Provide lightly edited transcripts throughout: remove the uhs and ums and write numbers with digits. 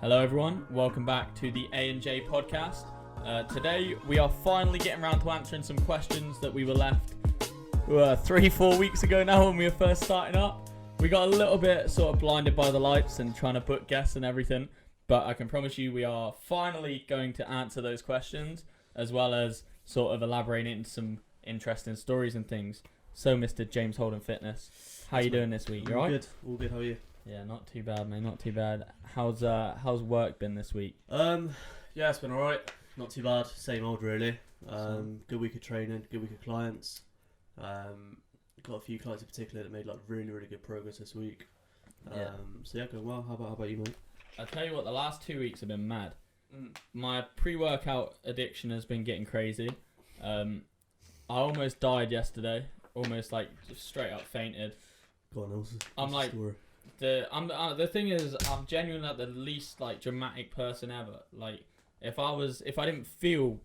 Hello everyone, welcome back to the A&J Podcast. Today we are finally getting around to answering some questions that we were left 3-4 weeks ago now when we were first starting up. We got a little bit sort of blinded by the lights and trying to book guests and everything, but I can promise you we are finally going to answer those questions as well as sort of elaborating into some interesting stories and things. So Mr. James Holden Fitness, how you doing this week? You alright? All good, how are you? Yeah, not too bad, mate. Not too bad. How's work been this week? Yeah, it's been alright. Not too bad. Same old, really. Good week of training. Good week of clients. Got a few clients in particular that made like really good progress this week. So yeah, going well. How about you, mate? I'll tell you what. The last 2 weeks have been mad. My pre-workout addiction has been getting crazy. I almost died yesterday. Almost like just straight up fainted. Go on, Elsa. I'm like. Story. The thing is, I'm genuinely like the least like dramatic person ever. Like, if I didn't feel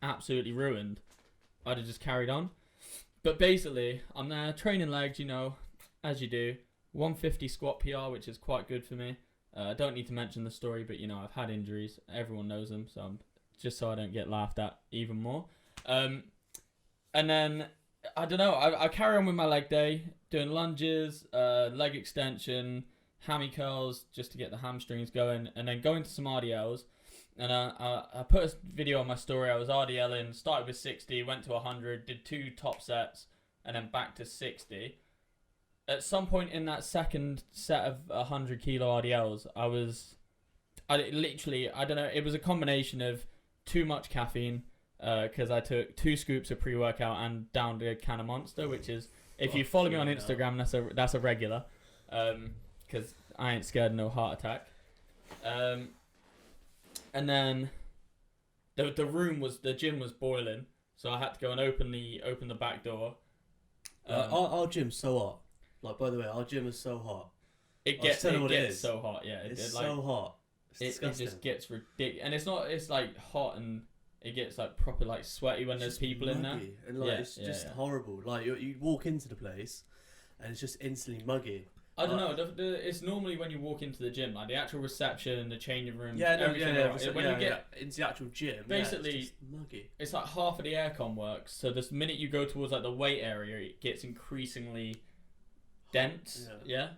absolutely ruined, I'd have just carried on. But basically, I'm there training legs, you know, as you do. 150 squat PR, which is quite good for me. I don't need to mention the story, but you know, I've had injuries. Everyone knows them, so just so I don't get laughed at even more. And then I don't know. I carry on with my leg day, doing lunges, leg extension, hammy curls, just to get the hamstrings going, and then going to some RDLs. And I put a video on my story. I was RDLing, started with 60, went to 100, did 2 top sets, and then back to 60. At some point in that second set of 100 kilo RDLs, I don't know, it was a combination of too much caffeine, because I took 2 scoops of pre-workout and downed a can of Monster, which is, if you follow me on Instagram, that's a regular, because I ain't scared of no heart attack. And then the gym was boiling, so I had to go and open the back door. Our gym's so hot. Like, by the way, our gym is so hot. It gets so hot, yeah. It's so hot. It just gets ridiculous, and it's like hot and it gets like proper like sweaty when there's people in there. And like it's just horrible. Like you walk into the place and it's just instantly muggy. I don't know. It's normally when you walk into the gym, like the actual reception, the changing room. Yeah, when you get into the actual gym, basically, it's just muggy. It's like half of the aircon works. So the minute you go towards like the weight area, it gets increasingly dense. Yeah.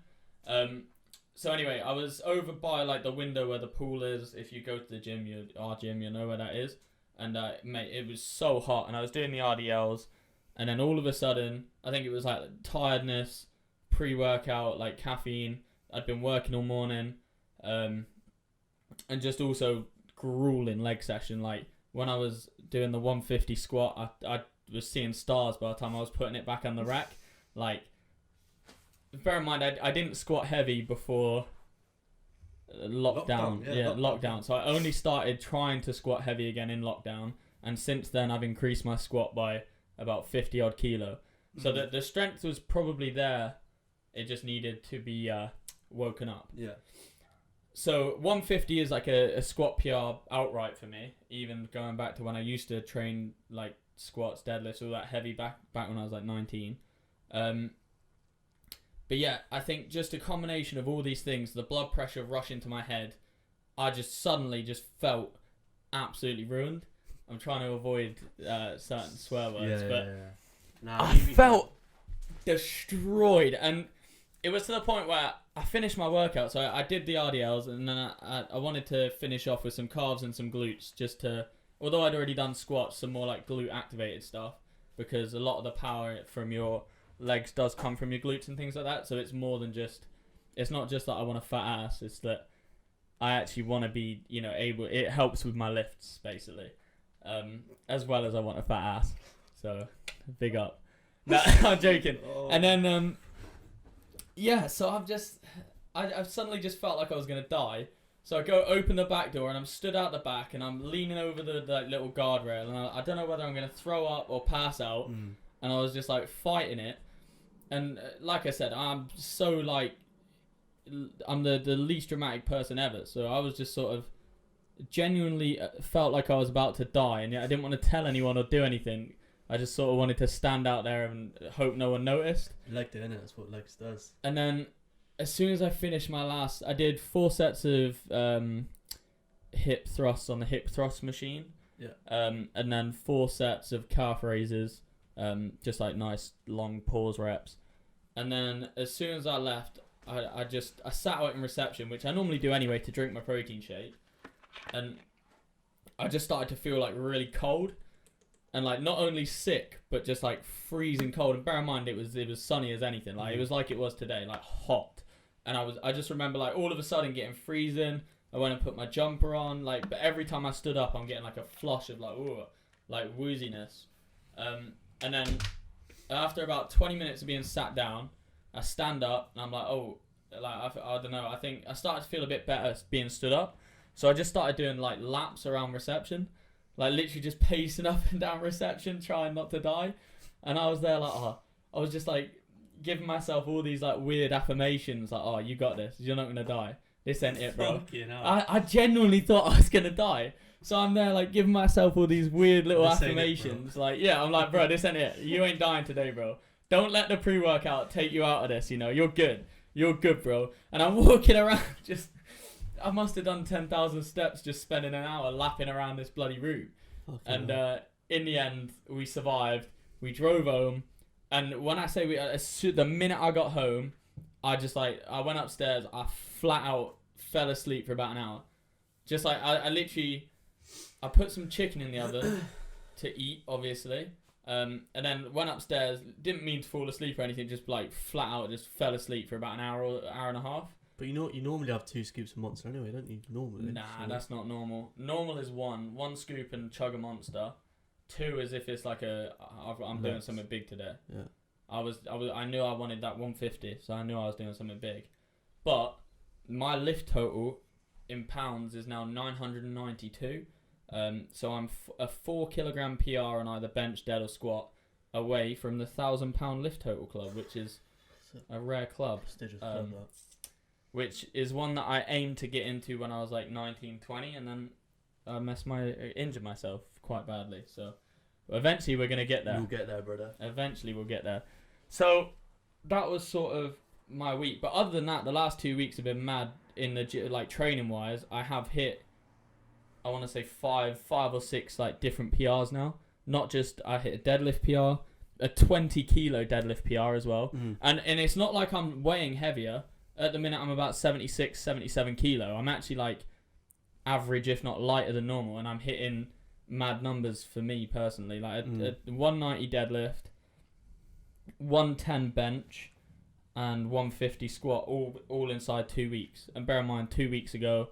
So anyway, I was over by like the window where the pool is. If you go to the gym, our gym, you know where that is. And mate, it was so hot, and I was doing the RDLs, and then all of a sudden, I think it was like tiredness, pre-workout, like caffeine. I'd been working all morning, and just also grueling leg session. Like when I was doing the 150 squat, I was seeing stars by the time I was putting it back on the rack. Like, bear in mind, I didn't squat heavy before lockdown. Lockdown. So I only started trying to squat heavy again in lockdown, and since then I've increased my squat by about 50 odd kilo. So the strength was probably there. It just needed to be woken up. Yeah. So 150 is like a squat PR outright for me, even going back to when I used to train like squats, deadlifts, all that heavy back when I was like 19. But yeah, I think just a combination of all these things, the blood pressure rush into my head, I just suddenly just felt absolutely ruined. I'm trying to avoid certain swear words, I felt destroyed. And it was to the point where I finished my workout, so I did the RDLs, and then I wanted to finish off with some calves and some glutes, just to, although I'd already done squats, some more like glute activated stuff, because a lot of the power from your legs does come from your glutes and things like that. So it's more than just, it's not just that I want a fat ass, it's that I actually want to be, you know, able, it helps with my lifts basically, as well as I want a fat ass. So big up. No, I'm joking. And then so I've suddenly just felt like I was gonna die. So I go open the back door and I'm stood out the back and I'm leaning over the little guardrail, and I don't know whether I'm gonna throw up or pass out. And I was just like fighting it. And like I said, I'm so like, I'm the least dramatic person ever. So I was just sort of genuinely felt like I was about to die. And yet I didn't want to tell anyone or do anything. I just sort of wanted to stand out there and hope no one noticed. You liked it, innit? That's what legs does. And then as soon as I finished I did 4 sets of hip thrusts on the hip thrust machine. Yeah. And then 4 sets of calf raises, just like nice long pause reps. And then as soon as I left, I sat out in reception, which I normally do anyway, to drink my protein shake. And I just started to feel like really cold. And like not only sick, but just like freezing cold. And bear in mind, it was sunny as anything. Like it was like it was today, like hot. And I just remember like all of a sudden getting freezing. I went and put my jumper on. Like, but every time I stood up, I'm getting like a flush of like ooh, like wooziness. And then after about 20 minutes of being sat down, I stand up and I'm like, oh, like I don't know. I think I started to feel a bit better being stood up. So I just started doing like laps around reception. Like literally just pacing up and down reception, trying not to die. And I was there like, I was just like giving myself all these like weird affirmations, like, oh, you got this. You're not gonna die. This ain't it, bro. I genuinely thought I was gonna die. So I'm there like giving myself all these weird little affirmations. Like, yeah, I'm like, bro, this ain't it. You ain't dying today, bro. Don't let the pre-workout take you out of this. You know, you're good. You're good, bro. And I'm walking around just. I must have done 10,000 steps just spending an hour lapping around this bloody route. Okay. And in the end, we survived. We drove home. And when I say the minute I got home, I went upstairs. I flat out fell asleep for about an hour. Just like, I literally, I put some chicken in the oven to eat, obviously. And then went upstairs. Didn't mean to fall asleep or anything. Just like flat out just fell asleep for about an hour or hour and a half. But you normally have 2 scoops of Monster anyway, don't you? Normally. Nah, so. That's not normal. Normal is 1 scoop and chug a Monster. 2 is if it's like I'm doing something big today. Yeah. I knew I wanted that 150, so I knew I was doing something big. But my lift total in pounds is now 992. So I'm a 4 kilogram PR on either bench, dead, or squat away from the 1,000 lift total club, which is a rare club. Prestigious club, that. Which is one that I aimed to get into when I was like 19, 20, and then I injured myself quite badly. So eventually we're going to get there. We'll get there, brother. Eventually we'll get there. So that was sort of my week. But other than that, the last 2 weeks have been mad in the like training wise. I have hit, I want to say 5 or 6 like different PRs now. Not just I hit a deadlift PR, a 20 kilo deadlift PR as well. Mm. And it's not like I'm weighing heavier. At the minute, I'm about 76, 77 kilo. I'm actually like average, if not lighter than normal, and I'm hitting mad numbers for me personally. Like a 190 deadlift, 110 bench, and 150 squat, all inside 2 weeks. And bear in mind, 2 weeks ago,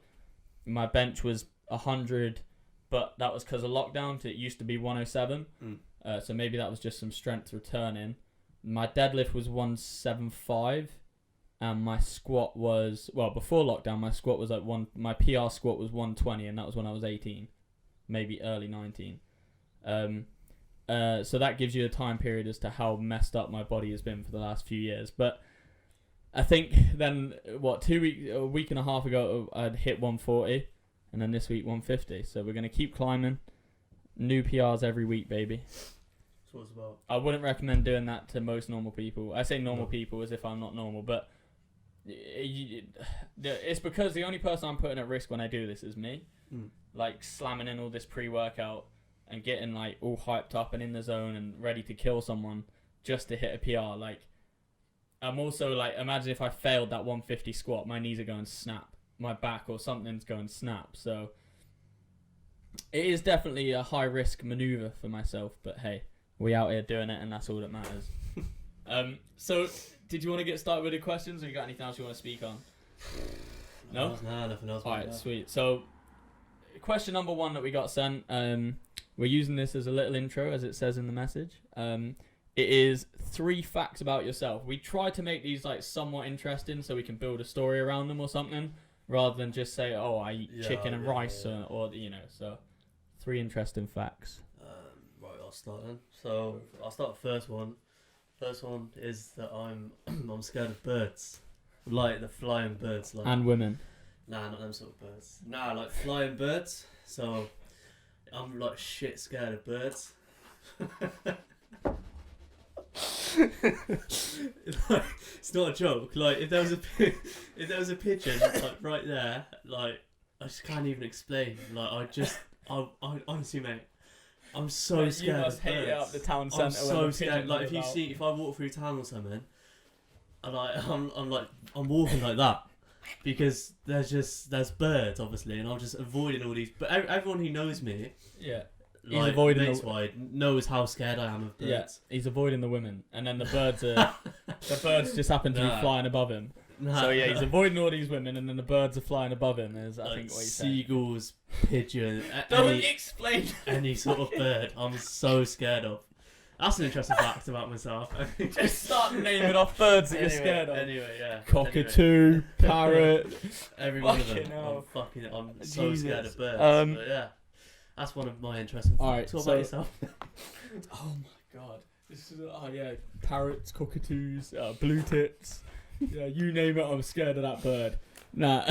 my bench was 100, but that was because of lockdown. So it used to be 107. So maybe that was just some strength returning. My deadlift was 175. And my squat was, well, before lockdown, my squat was like my PR squat was 120, and that was when I was 18, maybe early 19. So that gives you a time period as to how messed up my body has been for the last few years. But I think then, a week and a half ago, I'd hit 140, and then this week 150. So we're going to keep climbing. New PRs every week, baby. That's what it's about. I wouldn't recommend doing that to most normal people. I say normal people as if I'm not normal, but it's because the only person I'm putting at risk when I do this is me. Like slamming in all this pre-workout and getting like all hyped up and in the zone and ready to kill someone just to hit a PR. Like I'm also like, imagine if I failed that 150 squat, my knees are going snap, my back or something's going snap. So it is definitely a high risk maneuver for myself, but hey, we out here doing it and that's all that matters. So did you want to get started with the questions, or you got anything else you want to speak on? No? Nah, nothing else. Alright, sweet. So, question number 1 that we got sent, we're using this as a little intro, as it says in the message. It is 3 facts about yourself. We try to make these like somewhat interesting so we can build a story around them or something, rather than just say, oh, I eat chicken and rice, or, you know, so 3 interesting facts. Right, I'll start then. So, I'll start the first one. First one is that I'm scared of birds, like the flying birds, like and women. Nah, not them sort of birds. Nah, like flying birds. So I'm like shit scared of birds. Like, it's not a joke. Like if there was a pigeon like right there, like I just can't even explain. Like I honestly, mate, I'm so scared. You must of hate birds. it up the town centre. I'm so scared. Like if if I walk through town or something, and I'm walking like that. Because there's birds obviously, and I'm just avoiding all these. But everyone who knows me, yeah, like, he's avoiding mates-wide, knows how scared I am of birds. Yeah, he's avoiding the women, and then the birds are the birds just happen to be flying above him. So yeah, he's avoiding all these women, and then the birds are flying above him. Is I think what he's saying. Seagulls, pigeon, Don't explain any sort of bird. I'm so scared of. That's an interesting fact about myself. Just start naming off birds that you're scared of. Anyway, yeah. Cockatoo, parrot. Every one of them. I'm so scared of birds. But yeah, that's one of my interesting facts. All right, Talk about yourself. Oh my god. This is parrots, cockatoos, blue tits. Yeah, you name it, I'm scared of that bird. Nah,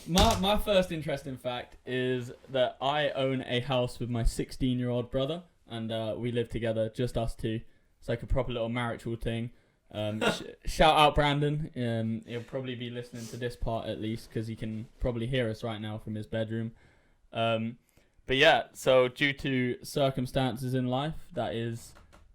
my first interesting fact is that I own a house with my 16-year-old brother. And we live together, just us two. It's like a proper little marital thing. Shout out Brandon. He'll probably be listening to this part at least because he can probably hear us right now from his bedroom. But yeah, so due to circumstances in life, that is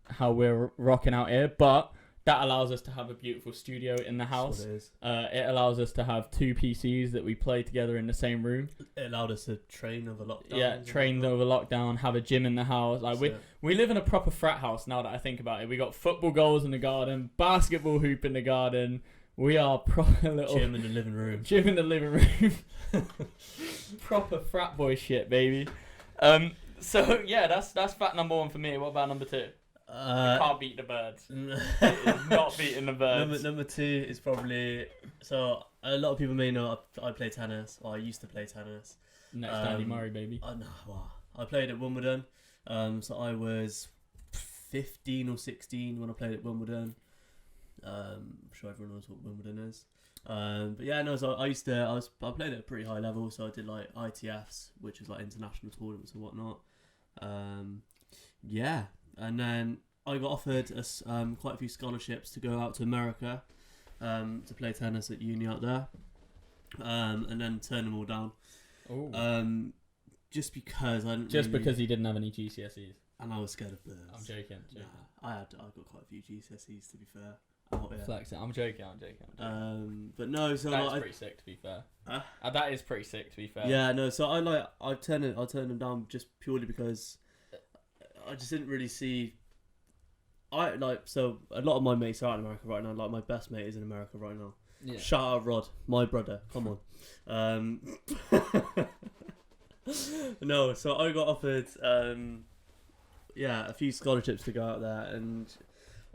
how we're rocking out here. But that allows us to have a beautiful studio in the house. It allows us to have 2 PCs that we play together in the same room. It allowed us to train over lockdown. Yeah, train over lockdown, have a gym in the house. Like we live in a proper frat house now that I think about it. We got football goals in the garden, basketball hoop in the garden. We are proper little gym in the living room. Gym in the living room. Proper frat boy shit, baby. So yeah, that's fact number 1 for me. What about number 2? You can't beat the birds. It is not beating the birds. Number 2 is probably... So, a lot of people may know I play tennis, or I used to play tennis. Next Andy Murray, baby. I played at Wimbledon. So, I was 15 or 16 when I played at Wimbledon. I'm sure everyone knows what Wimbledon is. But yeah, no, so I played at a pretty high level, so I did like ITFs, which is like international tournaments and whatnot. Yeah. And then I got offered quite a few scholarships to go out to America to play tennis at uni out there, and then turn them all down. Just because because you didn't have any GCSEs. And I was scared of birds. I'm joking. I got quite a few GCSEs to be fair. Flex it. I'm joking. But no, so that's pretty sick to be fair. That is pretty sick to be fair. Yeah, no. So I turned them down just purely because I just didn't really see. So a lot of my mates are out in America right now. Like my best mate is in America right now. Yeah. Shout out Rod, my brother. Come on. No, so I got offered a few scholarships to go out there, and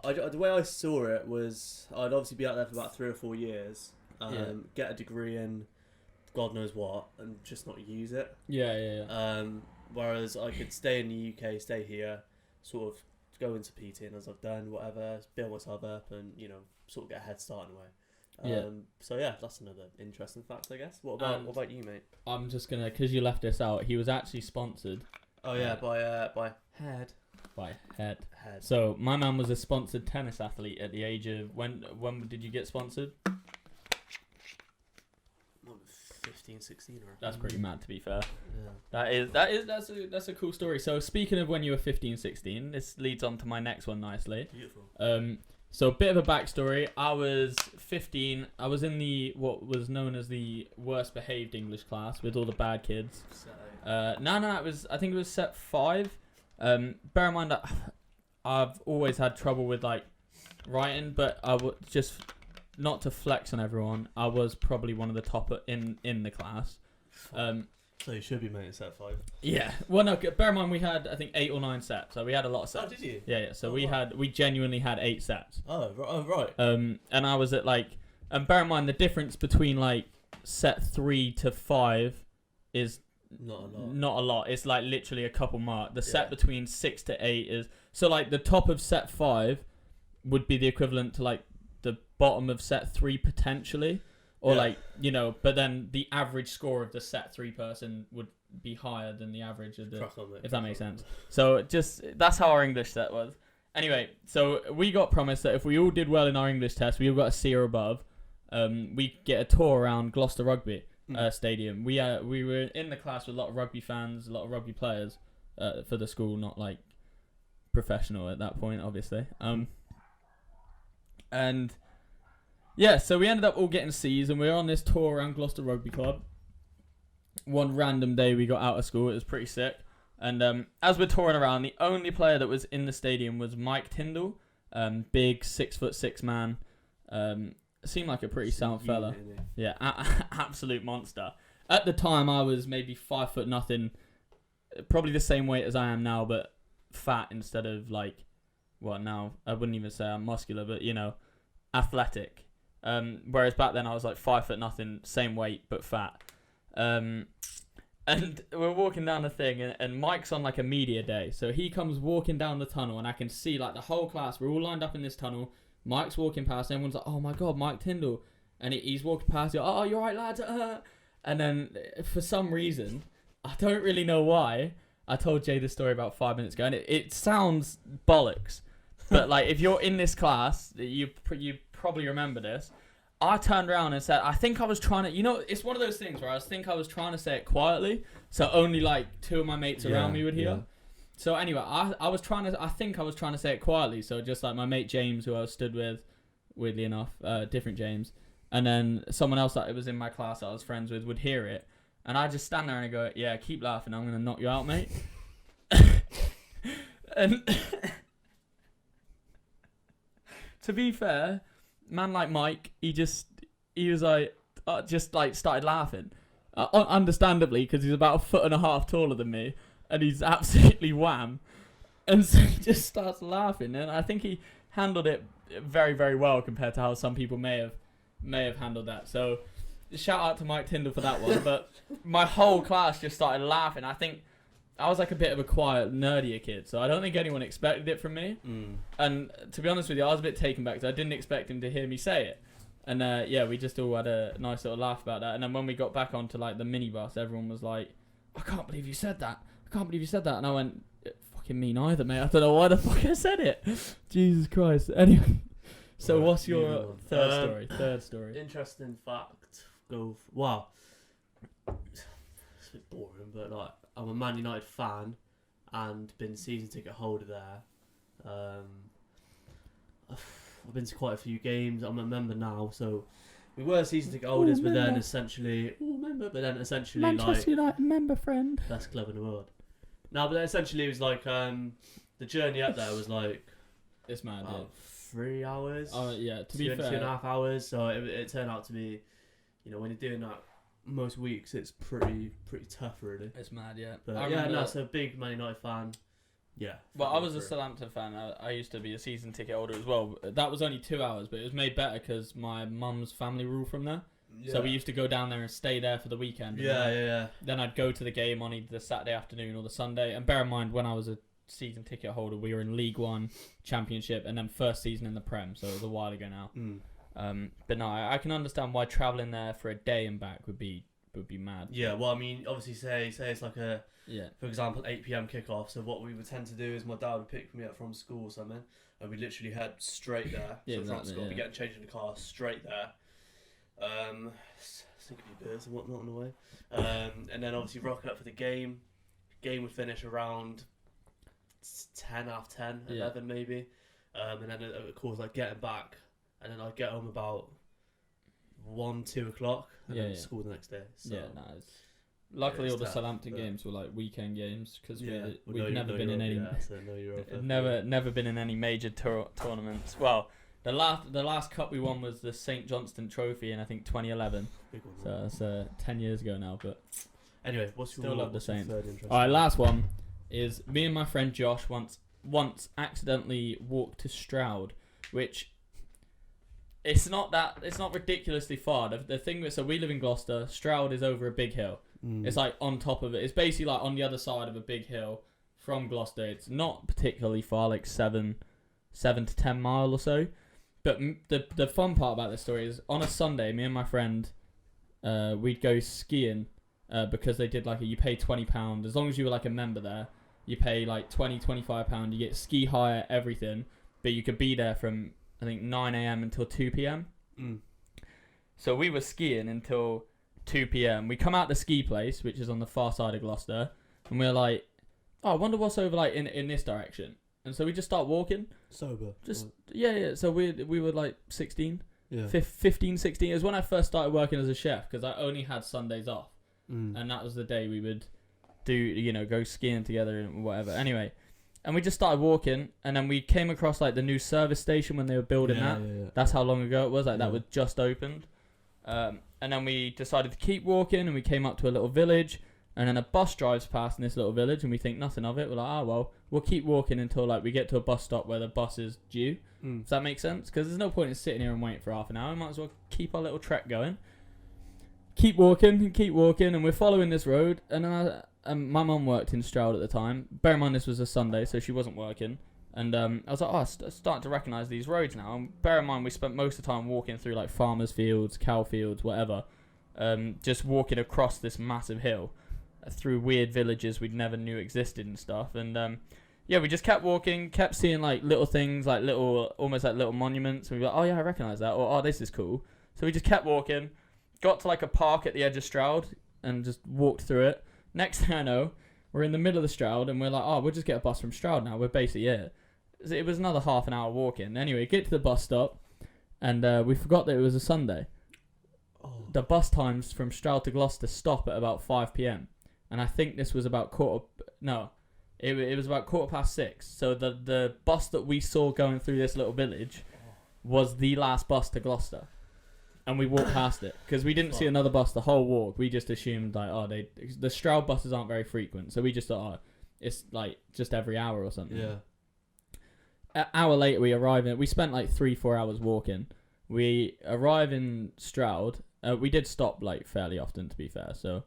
the way I saw it was I'd obviously be out there for about 3 or 4 years, get a degree in God knows what, and just not use it. Yeah. Whereas I could stay in the UK, stay here, sort of go into PTing as I've done, whatever, build myself up, and sort of get a head start in a way. So yeah, that's another interesting fact, I guess. What about you, mate? I'm just gonna, because you left this out. He was actually sponsored. Oh yeah, by Head. By Head. So my man was a sponsored tennis athlete at the age of when did you get sponsored? 15, 16 or that's pretty mad to be fair. Yeah. That's a cool story. So speaking of when you were 15, 16, this leads on to my next one nicely. Beautiful. So a bit of a backstory. I was 15. I was in what was known as the worst behaved English class with all the bad kids. I think it was set 5. Bear in mind that I've always had trouble with like writing, but I would just not to flex on everyone. I was probably one of the top in the class. So you should be mate in set 5. Yeah. Well, no. Bear in mind we had I think 8 or 9 sets, so we had a lot of sets. Oh, did you? Yeah. So we genuinely had 8 sets. Oh, right. And I was at and bear in mind the difference between like set 3 to 5 is not a lot. It's like literally a couple mark. The set between 6 to 8 is so like the top of set 5 would be the equivalent to like the bottom of set 3 potentially. Or but then the average score of the set 3 person would be higher than the average of the, if that makes sense. So just that's how our English set was. Anyway, so we got promised that if we all did well in our English test, we all got a C or above, we get a tour around Gloucester Rugby Stadium. We were in the class with a lot of rugby fans, a lot of rugby players for the school, not like professional at that point, obviously. And yeah, so we ended up all getting C's, and we were on this tour around Gloucester Rugby Club. One random day we got out of school. It was pretty sick. And as we're touring around, the only player that was in the stadium was Mike Tindall, big 6'6" man. Seemed like a pretty sound fella. Yeah, absolute monster. At the time, I was maybe 5 foot nothing, probably the same weight as I am now, but fat instead of like, well, now I wouldn't even say I'm muscular, but you know, athletic. Whereas back then I was like 5 foot nothing, same weight but fat. And we're walking down the thing, and Mike's on like a media day, so he comes walking down the tunnel, and I can see like the whole class. We're all lined up in this tunnel. Mike's walking past, and everyone's like, "Oh my god, Mike Tindall!" And he's walking past. Oh, you're right, lads. And then for some reason, I don't really know why, I told Jay this story about 5 minutes ago, and it sounds bollocks, but like if you're in this class, you probably remember this. I turned around and said, I think I was trying to, you know, it's one of those things where I was trying to say it quietly, so only like two of my mates around me would hear. Yeah. So anyway, I think I was trying to say it quietly, so just like my mate James, who I was stood with, weirdly enough, different James, and then someone else that was in my class that I was friends with would hear it, and I just stand there and I go, yeah, keep laughing, I'm going to knock you out, mate. And to be fair, man like Mike, he was like, just like started laughing, understandably, because he's about 1.5 foot taller than me, and he's absolutely wham, and so he just starts laughing, and I think he handled it very, very well compared to how some people may have handled that. So shout out to Mike Tindall for that one. But my whole class just started laughing. I think I was like a bit of a quiet, nerdier kid, so I don't think anyone expected it from me. And to be honest with you, I was a bit taken back because I didn't expect him to hear me say it. And yeah, we just all had a nice little laugh about that. And then when we got back onto like the minibus, everyone was like, I can't believe you said that. And I went, fucking me neither, mate. I don't know why the fuck I said it. Jesus Christ. Anyway, so right, what's your third story? Interesting fact. Wow. It's a bit boring, but like, I'm a Man United fan and been season ticket holder there. I've been to quite a few games. I'm a member now, so we were season ticket holders, but then essentially, Manchester United member friend. Best club in the world. No, but then essentially it was like the journey up there was like it's mad. 3 hours. Oh yeah, to be fair, 2.5 hours. So it turned out to be, you know, when you're doing that most weeks, it's pretty tough, really. It's mad, yeah. But yeah, no, so big Man United fan. Yeah. Well, I was a Southampton fan. I used to be a season ticket holder as well. That was only 2 hours, but it was made better because my mum's family were all from there. Yeah. So we used to go down there and stay there for the weekend. Yeah. Then I'd go to the game on either the Saturday afternoon or the Sunday. And bear in mind, when I was a season ticket holder, we were in League One, Championship, and then first season in the Prem. So it was a while ago now. But no, I can understand why travelling there for a day and back would be mad. Yeah, well, I mean, obviously, say it's like a, for example, 8 p.m. kickoff. So what we would tend to do is my dad would pick me up from school or something, and we'd literally head straight there. From school, we'd get changed in the car straight there. Think of your birds and whatnot on the way. And then obviously rock up for the game. Game would finish around 10, half 10, 11 maybe. And then of course like getting back, and then I'd get home about 1, 2 o'clock, and then school the next day. So, luckily all the Southampton games were like weekend games because we've never been in any never been in any major tournaments. Well, the last cup we won was the St Johnston Trophy in I think 2011. Big one, so that's 10 years ago now. But anyway, still love the Saints. All right, last one is me and my friend Josh once accidentally walked to Stroud, which it's not ridiculously far. The thing is, so we live in Gloucester. Stroud is over a big hill. It's like on top of it. It's basically like on the other side of a big hill from Gloucester. It's not particularly far, like 7 to 10 mile or so. But the fun part about this story is on a Sunday, me and my friend, we'd go skiing because they did like you pay £20 as long as you were like a member there. You pay like £20-25. You get ski hire, everything, but you could be there from I think 9 a.m. until 2 p.m. So we were skiing until 2 p.m. We come out the ski place, which is on the far side of Gloucester, and we're like, oh, I wonder what's over like in this direction. And so we just start walking. Sober. Yeah. So we were like 16, 15, 16. It was when I first started working as a chef because I only had Sundays off, and that was the day we would do go skiing together and whatever. Anyway, and we just started walking, and then we came across like the new service station when they were building that. Yeah. That's how long ago it was. Like that was just opened. And then we decided to keep walking, and we came up to a little village, and then a bus drives past in this little village, and we think nothing of it. We're like, well, we'll keep walking until like we get to a bus stop where the bus is due. Does that make sense? Because there's no point in sitting here and waiting for half an hour. We might as well keep our little trek going. Keep walking, and we're following this road. And my mum worked in Stroud at the time. Bear in mind this was a Sunday, so she wasn't working. And I was like, I'm starting to recognise these roads now. And bear in mind we spent most of the time walking through like farmers' fields, cow fields, whatever. Just walking across this massive hill through weird villages we'd never knew existed and stuff. And we just kept walking, kept seeing like little things, like almost like little monuments. And we were like, oh yeah, I recognise that. Or, oh, this is cool. So we just kept walking, got to like a park at the edge of Stroud and just walked through it. Next thing I know, we're in the middle of the Stroud and we're like, oh, we'll just get a bus from Stroud now. We're basically here. So it was another half an hour walking. Anyway, get to the bus stop and we forgot that it was a Sunday. Oh. The bus times from Stroud to Gloucester stop at about 5 p.m. And I think this was about it was about 6:15. So the bus that we saw going through this little village was the last bus to Gloucester. And we walked past it because we didn't see another bus the whole walk. We just assumed like, the Stroud buses aren't very frequent, so we just thought, it's like just every hour or something. Yeah. An hour later, we arrived. We spent like 3-4 hours walking. We arrive in Stroud. We did stop like fairly often, to be fair. So,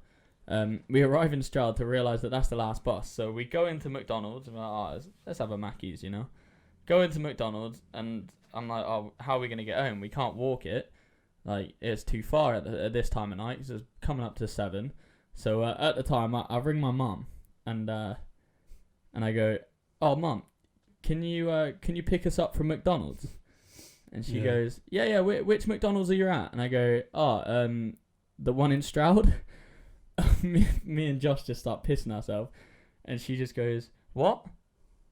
we arrive in Stroud to realise that that's the last bus. So we go into McDonald's and we're like, let's have a Mackey's, Go into McDonald's and I'm like, oh, how are we gonna get home? We can't walk it. Like, it's too far at this time of night because it's coming up to 7. So at the time, I ring my mum and I go, oh, Mum, can you pick us up from McDonald's? And she goes, yeah, which McDonald's are you at? And I go, the one in Stroud. me and Josh just start pissing ourselves. And she just goes, what?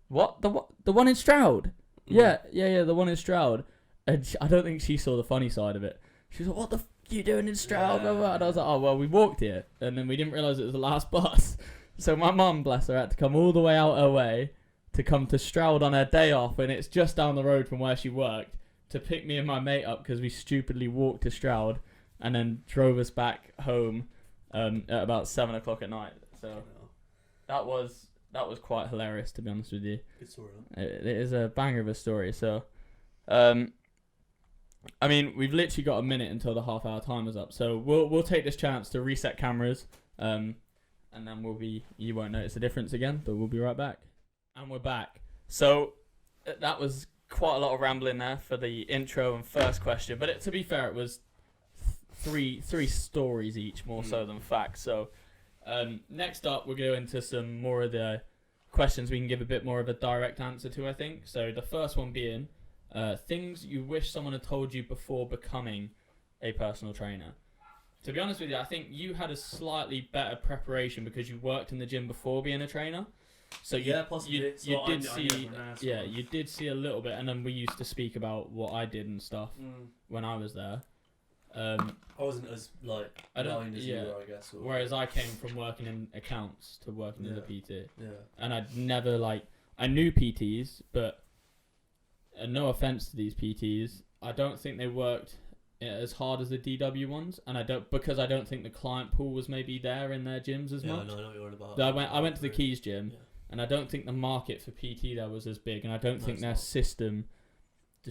The one in Stroud? Yeah, the one in Stroud. And I don't think she saw the funny side of it. She was like, what the f*** are you doing in Stroud? Yeah. And I was like, oh, well, we walked here. And then we didn't realise it was the last bus. So my mum, bless her, had to come all the way out her way to come to Stroud on her day off. And it's just down the road from where she worked to pick me and my mate up because we stupidly walked to Stroud and then drove us back home at about 7 o'clock at night. So that was quite hilarious, to be honest with you. Good story. It is a banger of a story. So, I mean, we've literally got a minute until the half-hour timer's up, so we'll take this chance to reset cameras, and then you won't notice the difference again, but we'll be right back. And we're back. So that was quite a lot of rambling there for the intro and first question, but to be fair, it was three stories each, more so than facts. So next up, we'll go into some more of the questions we can give a bit more of a direct answer to, I think. So the first one being, things you wish someone had told you before becoming a personal trainer. To be honest with you, I think you had a slightly better preparation because you worked in the gym before being a trainer. So possibly. You did see a little bit, and then we used to speak about what I did and stuff when I was there. I wasn't as blind as you were, I guess. Whereas I came from working in accounts to working in the PT. Yeah. And I'd never I knew PTs, but no offense to these PTs, I don't think they worked as hard as the DW ones, and I don't think the client pool was maybe there in their gyms as much. Yeah, I know what you're on about. I went to the Keys gym, and I don't think the market for PT there was as big, and I don't think their system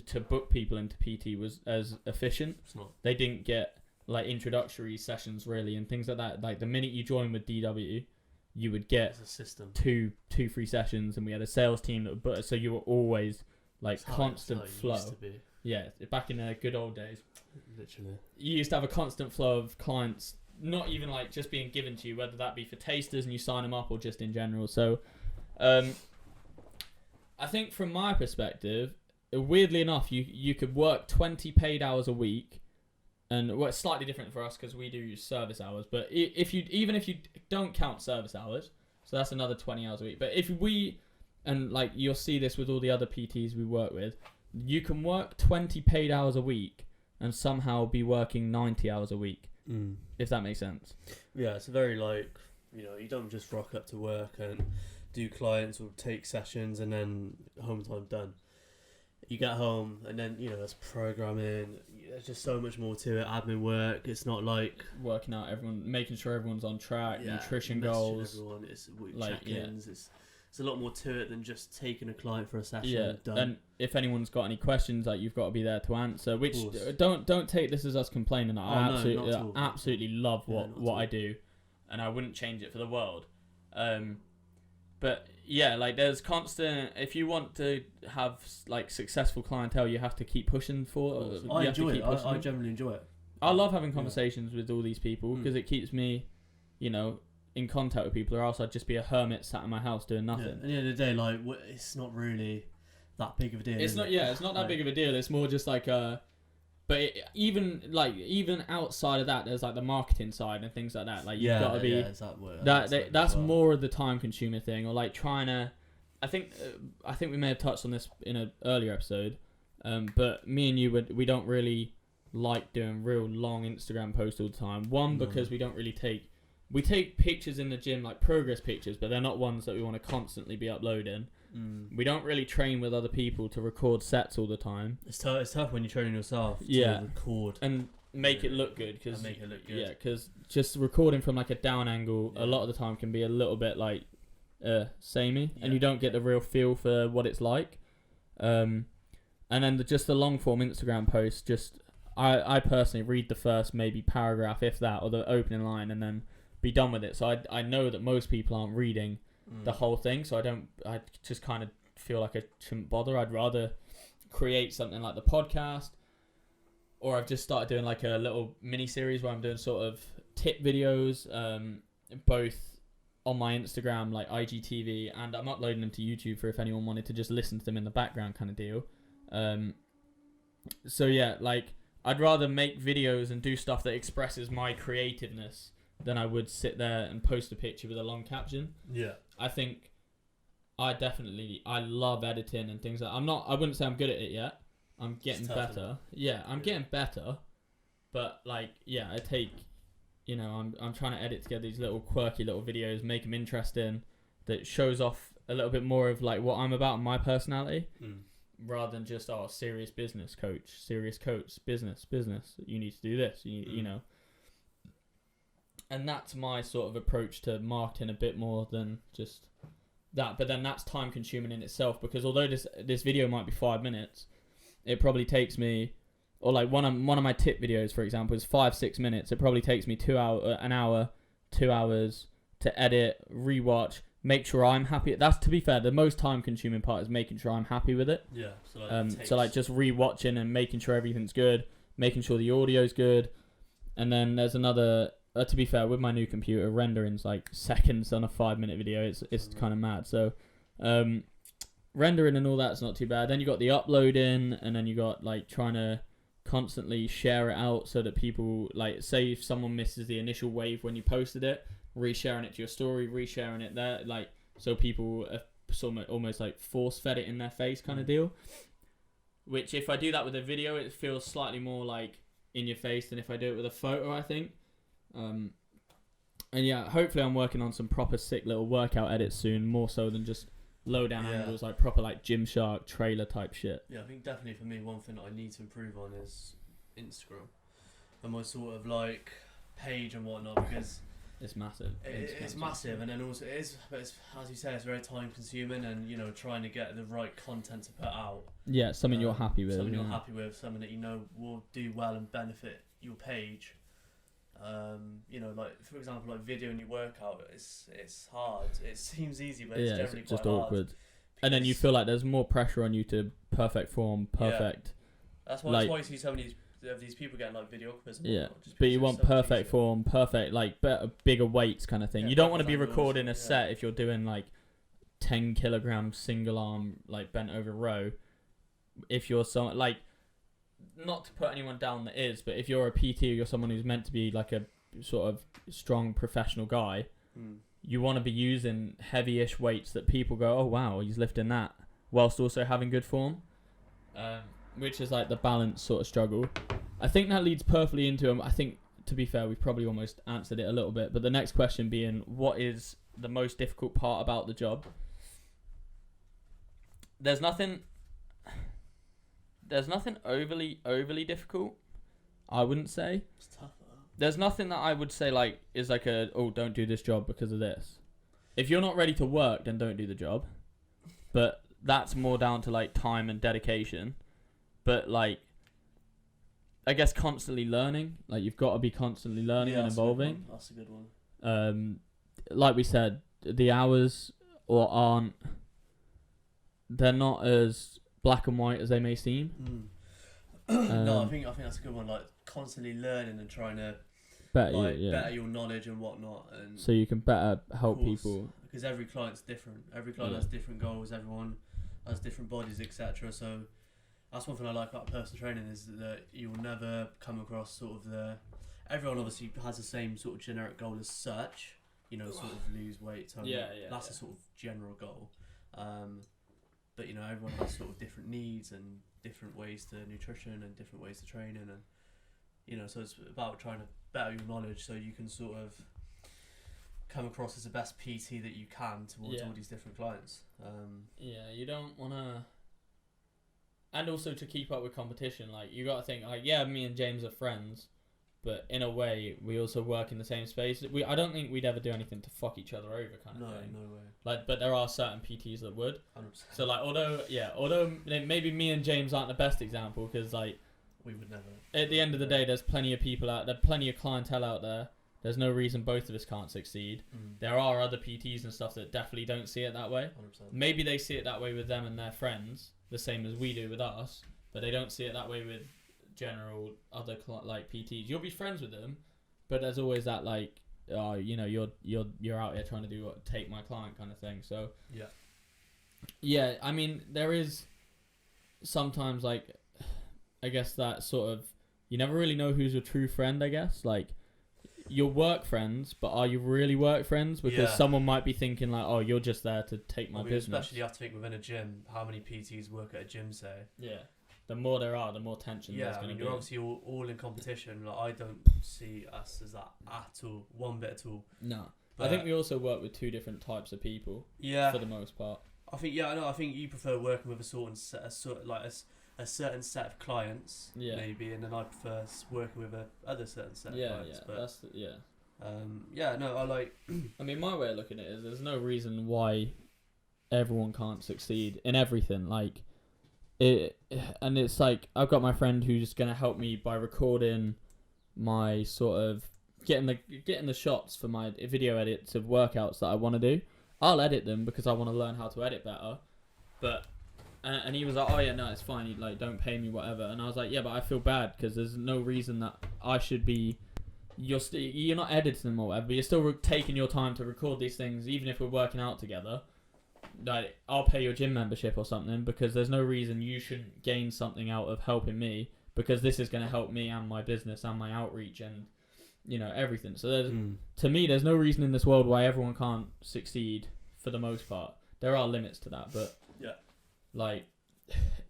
to book people into PT was as efficient. It's not. They didn't get introductory sessions really and things like that. Like the minute you join with DW, you would get a system. two free sessions, and we had a sales team that would book, so you were always constant flow. Used to be. Yeah, back in the good old days. Literally. You used to have a constant flow of clients, not even just being given to you, whether that be for tasters and you sign them up or just in general. So I think from my perspective, weirdly enough, you could work 20 paid hours a week, and well, it's slightly different for us because we do service hours. But if you don't count service hours, so that's another 20 hours a week. But if we, and like you'll see this with all the other PTs we work with, you can work 20 paid hours a week and somehow be working 90 hours a week, if that makes sense. Yeah, it's very like, you don't just rock up to work and do clients or take sessions and then home time done. You get home and then, there's programming, there's just so much more to it, admin work. It's not like working out everyone, making sure everyone's on track, nutrition goals. Everyone, it's like, check-ins, it's a lot more to it than just taking a client for a session. Yeah, done. and if anyone's got any questions, like you've got to be there to answer. Which don't take this as us complaining. I absolutely love what I do, and I wouldn't change it for the world. But yeah, like there's constant. If you want to have like successful clientele, you have to keep pushing for. I enjoy it. I generally enjoy it. I love having conversations with all these people because it keeps me, in contact with people, or else I'd just be a hermit sat in my house doing nothing. Yeah. At the end of the day, like it's not really that big of a deal. It's not. Yeah, it's not that big of a deal. It's more just like But even outside of that, there's like the marketing side and things like that. Like you've got to be that's more of the time consuming thing, or like trying to. I think we may have touched on this in an earlier episode, but me and you we don't really like doing real long Instagram posts all the time. One, because we don't really we take pictures in the gym, like progress pictures, but they're not ones that we want to constantly be uploading. We don't really train with other people to record sets all the time. It's tough when you're training yourself to record and make it look good. Yeah, because just recording from like a down angle a lot of the time can be a little bit like samey, and you don't get the real feel for what it's like. And then just the long form Instagram post, I personally read the first maybe paragraph, if that, or the opening line, and then be done with it. So I know that most people aren't reading the whole thing, so I just kind of feel like I shouldn't bother. I'd rather create something like the podcast, or I've just started doing like a little mini series where I'm doing sort of tip videos, both on my Instagram, like IGTV, and I'm uploading them to YouTube for if anyone wanted to just listen to them in the background kind of deal. So yeah, like I'd rather make videos and do stuff that expresses my creativeness than I would sit there and post a picture with a long caption. Yeah. I think I love editing and things like that. I wouldn't say I'm good at it yet. I'm getting better. Yeah, I'm getting better. But like, yeah, I take, I'm trying to edit together these little quirky little videos, make them interesting, that shows off a little bit more of like what I'm about and my personality, rather than just, serious business coach, business. You need to do this, you know. And that's my sort of approach to marketing a bit more than just that. But then that's time consuming in itself, because although this video might be 5 minutes, it probably takes me, or like one of my tip videos, for example, is 5-6 minutes. It probably takes me 2 hours to edit, rewatch, make sure I'm happy. That's, to be fair, the most time consuming part is making sure I'm happy with it. Yeah. So like just rewatching and making sure everything's good, making sure the audio's good. And then there's another, to be fair, with my new computer, rendering's like seconds on a 5-minute video. It's kind of mad. So rendering and all that's not too bad. Then you got the uploading, and then you got like trying to constantly share it out so that people, like, say if someone misses the initial wave when you posted it, resharing it to your story, resharing it there, like, so people almost like force fed it in their face kind of deal. Which if I do that with a video, it feels slightly more like in your face than if I do it with a photo, I think. And yeah, hopefully I'm working on some proper sick little workout edits soon, more so than just low down angles, like proper like Gymshark trailer type shit. Yeah, I think definitely for me, one thing that I need to improve on is Instagram and my sort of like page and whatnot, because it's massive. It's massive, and then also it's as you say, it's very time consuming, and trying to get the right content to put out. Yeah, something you're happy with. Something you're happy with, something that will do well and benefit your page. Like for example, like videoing your workout, it's hard. It seems easy, but it's generally it's just quite awkward. And then you feel like there's more pressure on you to perfect form, perfect. Yeah. That's why you see so many of these people getting like videographers. Yeah, but you want perfect form, perfect, like better, bigger weights kind of thing. You don't want to be recording a set if you're doing like 10 kilogram single arm like bent over row, if you're someone like, not to put anyone down that is, but if you're a PT or you're someone who's meant to be like a sort of strong professional guy, you want to be using heavy-ish weights that people go, oh wow, he's lifting that, whilst also having good form, which is like the balance sort of struggle. I think that leads perfectly into I think, to be fair, we've probably almost answered it a little bit, but the next question being, what is the most difficult part about the job? There's nothing overly difficult, I wouldn't say. It's tough. There's nothing that I would say like is like don't do this job because of this. If you're not ready to work, then don't do the job. But that's more down to like time and dedication. But like, I guess constantly learning. Like, you've got to be constantly learning and evolving. That's a good one. Like we said, the hours they're not as black and white as they may seem. No, I think that's a good one. Like, constantly learning and trying to better your knowledge and whatnot, and so you can better help people. Because every client's different. Every client has different goals. Everyone has different bodies, etc. So that's one thing I like about personal training, is that you'll never come across sort of everyone obviously has the same sort of generic goal as such. You know, sort of lose weight. That's a sort of general goal. But you know, everyone has sort of different needs and different ways to nutrition and different ways to training, and you know, so it's about trying to better your knowledge so you can sort of come across as the best PT that you can towards all these different clients. You don't want to, and also to keep up with competition, like, you got to think, like, me and James are friends, but in a way we also work in the same space. I don't think we'd ever do anything to fuck each other over, kind of thing. No way. Like, but there are certain PTs that would. 100%. So like, although maybe me and James aren't the best example, because like, we would never. At the end of the day, there's plenty of people out there, plenty of clientele out there. There's no reason both of us can't succeed. There are other PTs and stuff that definitely don't see it that way. 100%. Maybe they see it that way with them and their friends, the same as we do with us, but they don't see it that way with general other like PTs. You'll be friends with them, but there's always that like, oh, you know, you're out here trying to take my client kind of thing. So yeah, I mean, there is sometimes, like, I guess that sort of, you never really know who's your true friend, I guess. Like, you're work friends, but are you really work friends? Because someone might be thinking like, oh, you're just there to take my business. Especially you have to think within a gym, how many PTs work at a gym, say? Yeah. The more there are, the more tension there's going to be. You're obviously all in competition. Like, I don't see us as that at all, one bit at all. No. But I think we also work with two different types of people. For the most part. I think I think you prefer working with a certain set of clients, maybe, and then I prefer working with other certain set of clients. I like. I mean, my way of looking at it is, there's no reason why everyone can't succeed in everything. Like, and it's like, I've got my friend who's going to help me by recording my sort of getting the shots for my video edits of workouts that I want to do. I'll edit them because I want to learn how to edit better. But and he was like, oh yeah, no, it's fine. You, like, don't pay me, whatever. And I was like, yeah, but I feel bad because there's no reason that I should be. You're not editing them or whatever, but you're still taking your time to record these things, even if we're working out together. Like, I'll pay your gym membership or something, because there's no reason you shouldn't gain something out of helping me, because this is going to help me and my business and my outreach and, you know, everything. So there's, to me, there's no reason in this world why everyone can't succeed for the most part. There are limits to that, but like,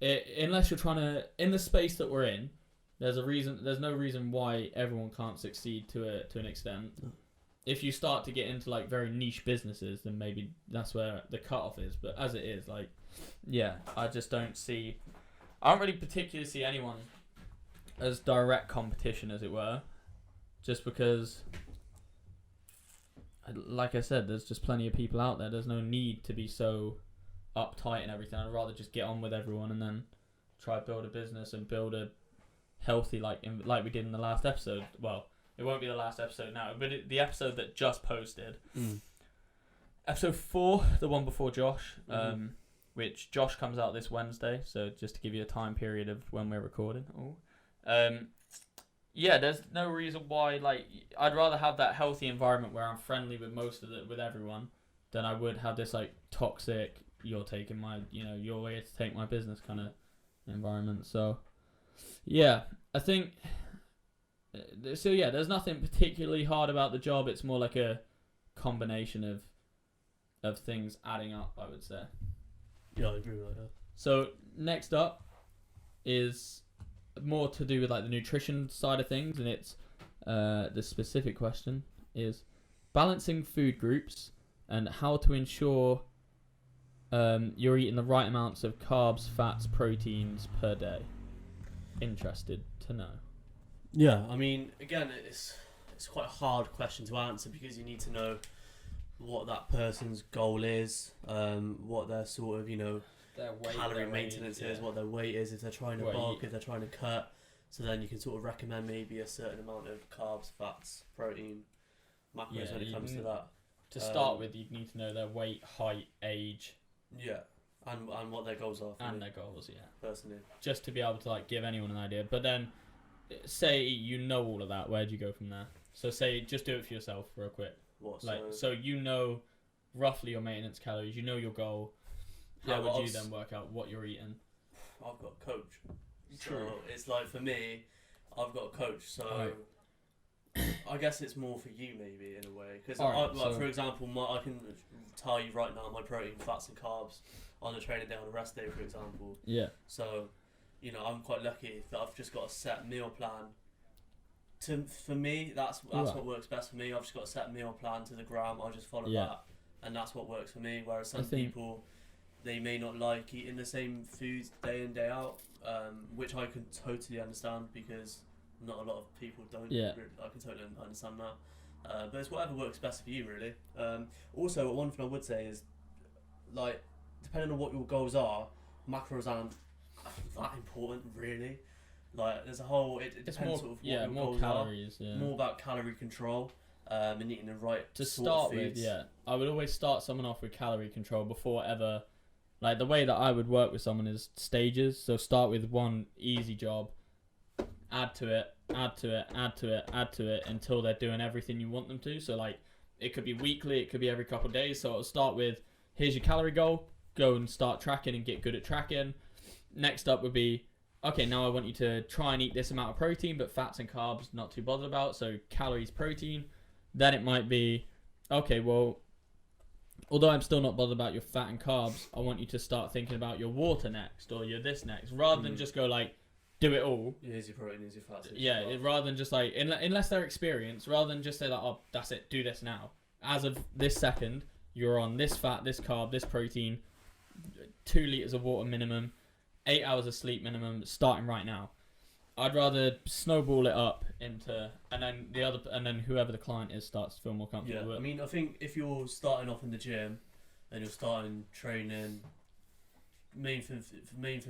unless you're trying to, in the space that we're in, there's no reason why everyone can't succeed to an extent. If you start to get into like very niche businesses, then maybe that's where the cutoff is. But as it is, like, I just don't really particularly see anyone as direct competition, as it were, just because, like I said, there's just plenty of people out there. There's no need to be so uptight and everything. I'd rather just get on with everyone and then try to build a business and build a healthy, like we did in the last episode. Well, it won't be the last episode now, but the episode that just posted, episode 4, the one before Josh, which Josh comes out this Wednesday. So just to give you a time period of when we're recording. There's no reason why. Like, I'd rather have that healthy environment where I'm friendly with with everyone, then I would have this like toxic, you're taking my, you're here to take my business kind of environment. So yeah, I think there's nothing particularly hard about the job. It's more like a combination of things adding up, I would say. Yeah, I agree with that. So next up is more to do with like the nutrition side of things, and it's the specific question is balancing food groups and how to ensure you're eating the right amounts of carbs, fats, proteins per day. Interested to know. Yeah, I mean, again, it's quite a hard question to answer because you need to know what that person's goal is, what their sort of, Their weight, calorie maintenance is, what their weight is, if they're trying to bulk, if they're trying to cut. So then you can sort of recommend maybe a certain amount of carbs, fats, protein, macros when it comes to that. To start with, you need to know their weight, height, age. Yeah, and what their goals are. And their goals, yeah. Personally. Just to be able to like give anyone an idea. But then, say you know all of that, where do you go from there? So say, just do it for yourself real quick. What? So you know roughly your maintenance calories, you know your goal. How would you then work out what you're eating? I've got a coach. True. So it's like for me, I've got a coach. So I guess it's more for you maybe in a way. Because for example, I can tell you right now my protein, fats and carbs on a training day, on a rest day, for example. Yeah. So, I'm quite lucky that I've just got a set meal plan. For me, that's what works best for me. I've just got a set meal plan to the gram. I just follow that, and that's what works for me. Whereas some people, they may not like eating the same foods day in day out, which I can totally understand because not a lot of people don't. Yeah. I can totally understand that. But it's whatever works best for you, really. Also, one thing I would say is, like, depending on what your goals are, macros aren't that important, really. Like, there's a whole. It depends more, sort of what your more goals calories. are. Yeah. More about calorie control. And eating the right to sort start of foods. with. Yeah, I would always start someone off with calorie control before ever. Like, the way that I would work with someone is stages. So start with one easy job, add to it, add to it, add to it, add to it until they're doing everything you want them to. So like, it could be weekly, it could be every couple of days. So it'll start with, here's your calorie goal, go and start tracking and get good at tracking. Next up would be, okay, now I want you to try and eat this amount of protein, but fats and carbs not too bothered about. So calories, protein. Then it might be, okay, well, although I'm still not bothered about your fat and carbs, I want you to start thinking about your water next or your this next, rather than just go like, do it all. Yeah, here's your protein, here's your fats. Rather than just like, unless they're experienced, rather than just say like, oh, that's it, do this now. As of this second, you're on this fat, this carb, this protein, 2 liters of water minimum, 8 hours of sleep minimum, starting right now. I'd rather snowball it up into, and then whoever the client is starts to feel more comfortable with. I mean, I think if you're starting off in the gym and you're starting training, main thing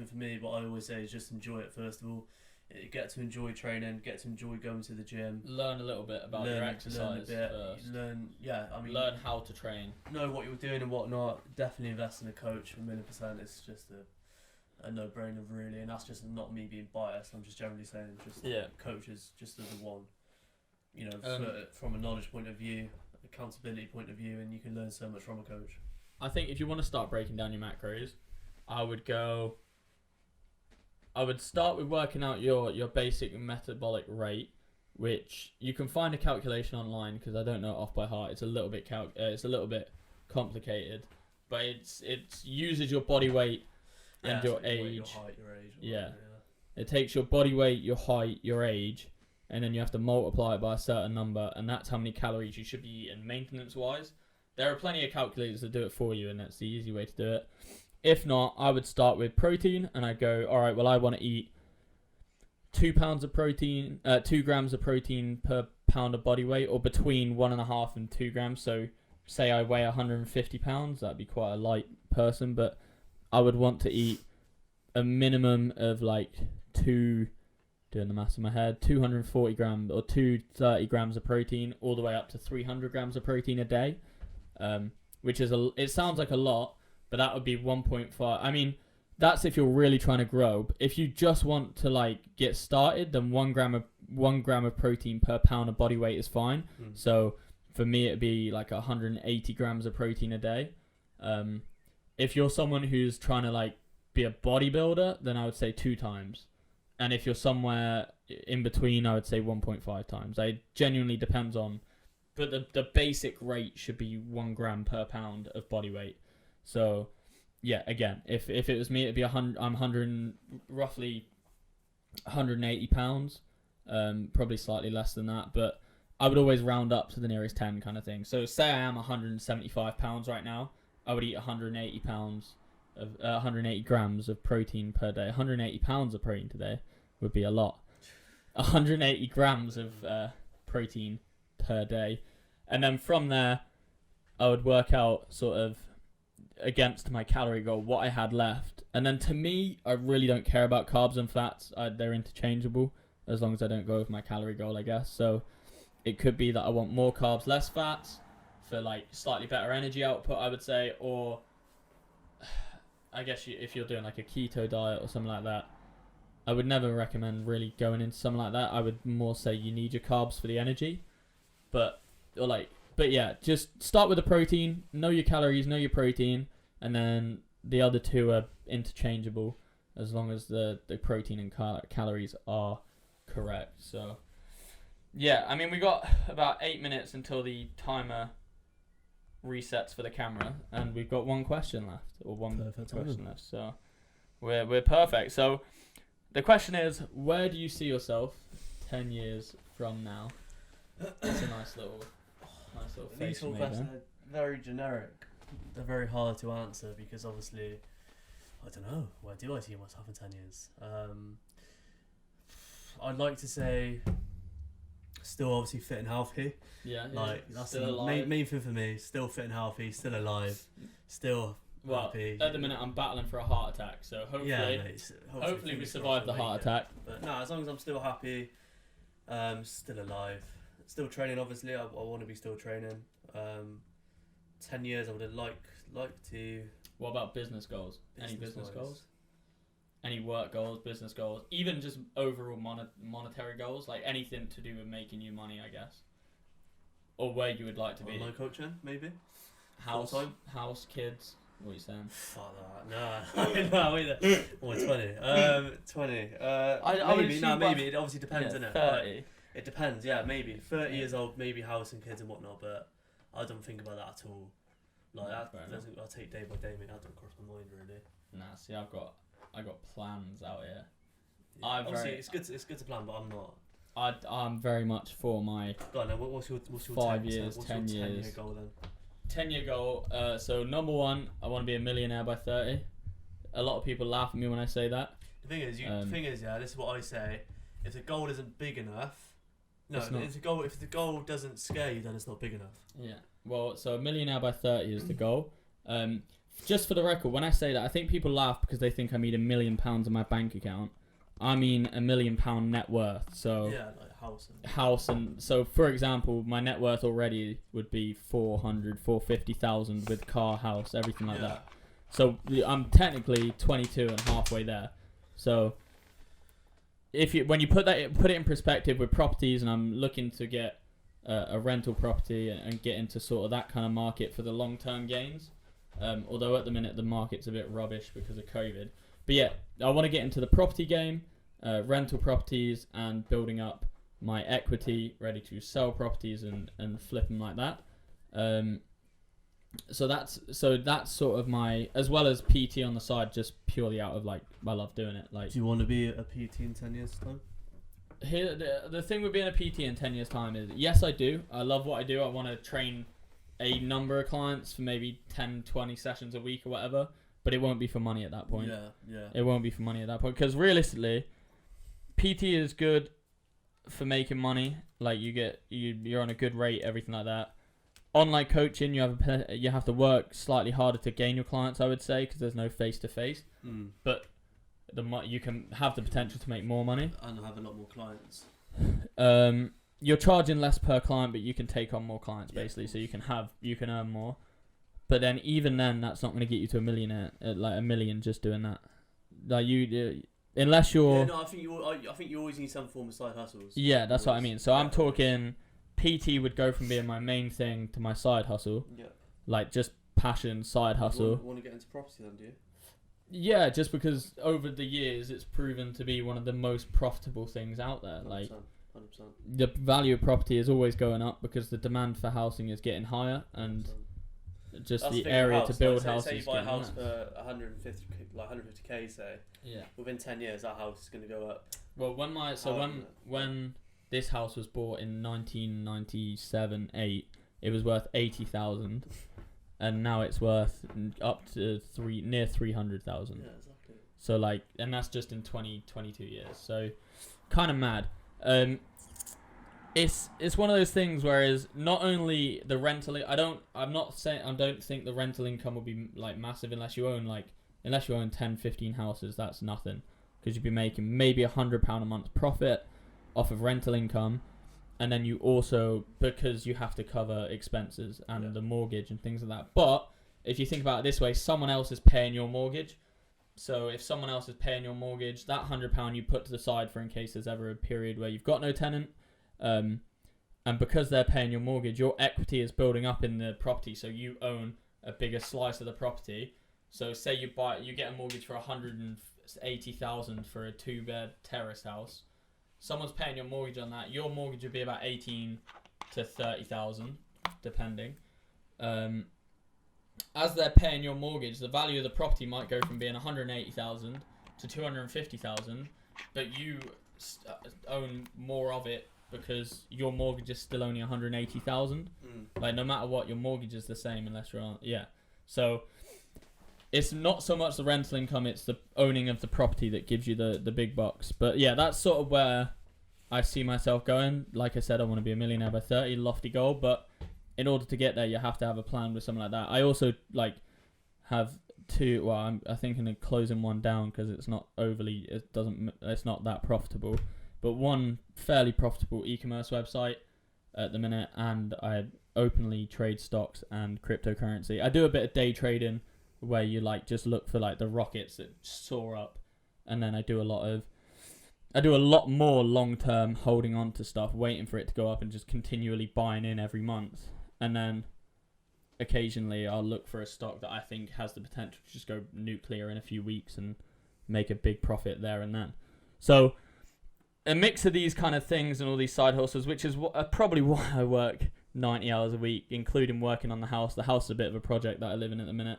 for me, what I always say is just enjoy it first of all. Get to enjoy training, get to enjoy going to the gym. Learn a little bit about your exercise first. Learn how to train. Know what you're doing and whatnot. Definitely invest in a coach 1,000,000%. It's just a no-brainer really, and that's just not me being biased. I'm just generally saying, coach is just the one, from a knowledge point of view, accountability point of view, and you can learn so much from a coach. I think if you want to start breaking down your macros, I would start with working out your basic metabolic rate, which you can find a calculation online because I don't know it off by heart. It's a little bit complicated, but it uses your body weight and your age. Your height, your age. Yeah. It takes your body weight, your height, your age, and then you have to multiply it by a certain number, and that's how many calories you should be eating maintenance-wise. There are plenty of calculators that do it for you, and that's the easy way to do it. If not, I would start with protein, and I'd go, all right, well, I want to eat 2 grams of protein per pound of body weight, or between 1.5 and 2 grams. So say I weigh 150 pounds, that'd be quite a light person, but I would want to eat a minimum of like doing the maths in my head, 240 grams or 230 grams of protein, all the way up to 300 grams of protein a day, which is it sounds like a lot, but that would be 1.5. I mean, that's if you're really trying to grow. But if you just want to like get started, then 1 gram of protein per pound of body weight is fine. So for me it'd be like 180 grams of protein a day. If you're someone who's trying to like be a bodybuilder, then I would say 2 times. And if you're somewhere in between, I would say 1.5 times. It genuinely depends on, but the basic rate should be 1 gram per pound of body weight. So yeah, again, if it was me, it'd be 100. I'm roughly 180 pounds, probably slightly less than that, but I would always round up to the nearest 10 kind of thing. So say I am 175 pounds right now, I would eat 180 pounds of 180 grams of protein per day. 180 pounds of protein today would be a lot. 180 grams of protein per day, and then from there, I would work out sort of against my calorie goal what I had left. And then to me, I really don't care about carbs and fats. They're interchangeable as long as I don't go over my calorie goal, I guess. So it could be that I want more carbs, less fats for like slightly better energy output, I would say. Or I guess if you're doing like a keto diet or something like that, I would never recommend really going into something like that. I would more say you need your carbs for the energy. But yeah, just start with the protein, know your calories, know your protein, and then the other 2 are interchangeable as long as the protein and calories are correct. So yeah, I mean, we got about 8 minutes until the timer resets for the camera, and we've got 1 question left, or one question left. So we're perfect. So the question is, where do you see yourself 10 years from now? That's a nice little These face. questions are very generic. They're very hard to answer because obviously, I don't know, where do I see myself in 10 years? I'd like to say still obviously fit and healthy. Yeah. Like that's the main thing for me. Still fit and healthy, still alive, still happy. At the minute I'm battling for a heart attack, so hopefully we survive the heart attack. But no, as long as I'm still happy, still alive, still training. Obviously, I want to be still training. 10 years, I would like to. What about business goals? Any business goals? Any work goals, business goals, even just overall monetary goals, like anything to do with making you money, I guess, or where you would like to be. Online coaching, maybe. House, kids. What are you saying? Fuck that. No, either. Or 20. 20. Maybe. It obviously depends, innit? 30. It depends, yeah, maybe. 30 years old, maybe house and kids and whatnot, but I don't think about that at all. Like, I'll take day by day, mate. That don't cross my mind, really. Nah, see, I got plans out here. Yeah, obviously, it's good to plan, but I'm not. I'm very much for my. Go on, now, what's your 5 years, 10 years. 10-year goal then? 10-year goal. So number 1, I want to be a millionaire by 30. A lot of people laugh at me when I say that. The thing is, yeah, this is what I say. If the goal isn't big enough, if the goal doesn't scare you, then it's not big enough. Yeah. Well, so a millionaire by 30 is the goal. Just for the record, when I say that, I think people laugh because they think I mean £1 million in my bank account. I mean £1 million net worth. So yeah, like house and so for example, my net worth already would be 450,000 with car, house, everything like that. So I'm technically 22 and halfway there. So when you put it in perspective with properties, and I'm looking to get a rental property and get into sort of that kind of market for the long-term gains. Although at the minute the market's a bit rubbish because of COVID. But yeah, I want to get into the property game, rental properties, and building up my equity, ready to sell properties and flip them like that. So that's sort of my, as well as PT on the side, just purely out of like I love doing it. Like, do you want to be a PT in 10 years time? Here, the thing with being a PT in 10 years time is, yes, I do. I love what I do. I want to train a number of clients for maybe 10, 20 sessions a week or whatever, but it won't be for money at that point. Yeah. It won't be for money at that point, because realistically, PT is good for making money. Like you're on a good rate, everything like that. Online coaching, you have to work slightly harder to gain your clients, I would say, because there's no face-to-face. But you can have the potential to make more money and have a lot more clients. You're charging less per client, but you can take on more clients basically, so you can earn more. But then even then, that's not going to get you to like $1 million just doing that. Like unless you're. Yeah, no, I think you always need some form of side hustles. Yeah, that's what I mean. So I'm talking PT would go from being my main thing to my side hustle. Yeah. Like just passion, side hustle. Want to get into property then, do you? Yeah, just because over the years it's proven to be one of the most profitable things out there. 100%, Like 100%. the value of property is always going up because the demand for housing is getting higher, and 100%. just That's the thing area with to house. build Like, houses. say you buy a house getting less. for 150k, say. Yeah. Within 10 years, that house is going to go up. Well, when this house was bought in 1997-8, it was worth 80,000, and now it's worth up to near 300,000. Yeah, exactly. So like, and that's just in 22 years. So kind of mad. It's one of those things. Whereas not only the rental, I don't think the rental income will be like massive unless you own 10, 15 houses. That's nothing, because you'd be making maybe £100 a month profit off of rental income, and then you also, because you have to cover expenses and the mortgage and things like that. But if you think about it this way, someone else is paying your mortgage. So if someone else is paying your mortgage, that £100 you put to the side for in case there's ever a period where you've got no tenant, and because they're paying your mortgage, your equity is building up in the property, so you own a bigger slice of the property. So say you get a mortgage for 180,000 for a 2-bed terrace house. Someone's paying your mortgage on that. Your mortgage would be about 18 to 30,000, depending. As they're paying your mortgage, the value of the property might go from being 180,000 to 250,000, but you own more of it because your mortgage is still only 180,000. Like no matter what, your mortgage is the same unless you're on. Yeah. So it's not so much the rental income, it's the owning of the property that gives you the big bucks. But yeah, that's sort of where I see myself going. Like I said, I want to be a millionaire by 30, lofty goal, but in order to get there, you have to have a plan with something like that. I also have two, well, I'm thinking of closing one down because it's not that profitable, but one fairly profitable e-commerce website at the minute, and I openly trade stocks and cryptocurrency. I do a bit of day trading where you just look for the rockets that soar up, and then I do a lot more long-term holding on to stuff, waiting for it to go up and just continually buying in every month. And then occasionally I'll look for a stock that I think has the potential to just go nuclear in a few weeks and make a big profit there and then. So a mix of these kind of things and all these side hustles, which is probably why I work 90 hours a week, including working on the house. The house is a bit of a project that I live in at the minute,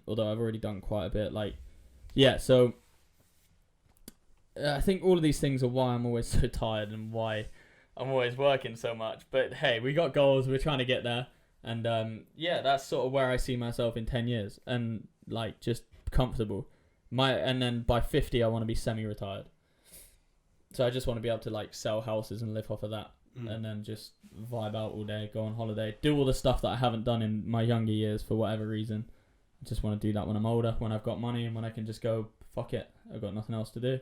although I've already done quite a bit. So I think all of these things are why I'm always so tired and why I'm always working so much. But hey, we got goals, we're trying to get there. And that's sort of where I see myself in 10 years. And just comfortable. And then by 50, I want to be semi-retired. So I just want to be able to sell houses and live off of that. And then just vibe out all day, go on holiday, do all the stuff that I haven't done in my younger years for whatever reason. I just want to do that when I'm older, when I've got money, and when I can just go, fuck it, I've got nothing else to do.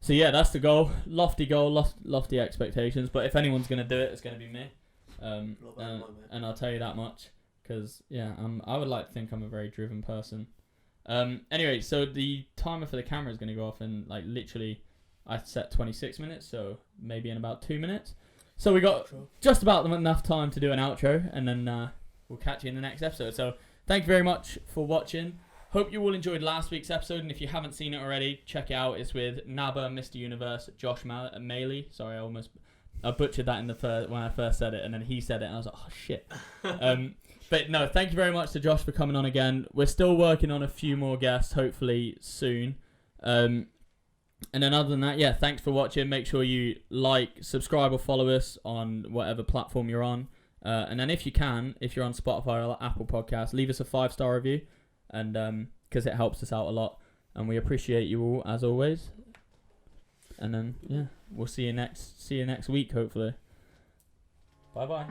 So yeah, that's the goal. Lofty goal, lofty expectations. But if anyone's going to do it, it's going to be me. And I'll tell you that much. Because, I would like to think I'm a very driven person. Anyway, so the timer for the camera is going to go off in, literally, I set 26 minutes. So maybe in about 2 minutes. So we got just about enough time to do an outro. And then we'll catch you in the next episode. So thank you very much for watching. Hope you all enjoyed last week's episode, and if you haven't seen it already, check it out. It's with Naba, Mr. Universe, Josh Maley. Sorry, I butchered that when I first said it, and then he said it, and I was like, oh shit. But no, thank you very much to Josh for coming on again. We're still working on a few more guests, hopefully soon. And then other than that, thanks for watching. Make sure you subscribe, or follow us on whatever platform you're on. And then if you're on Spotify or Apple Podcasts, leave us a 5-star review. And because it helps us out a lot, and we appreciate you all as always. And then we'll see you next week hopefully. Bye bye.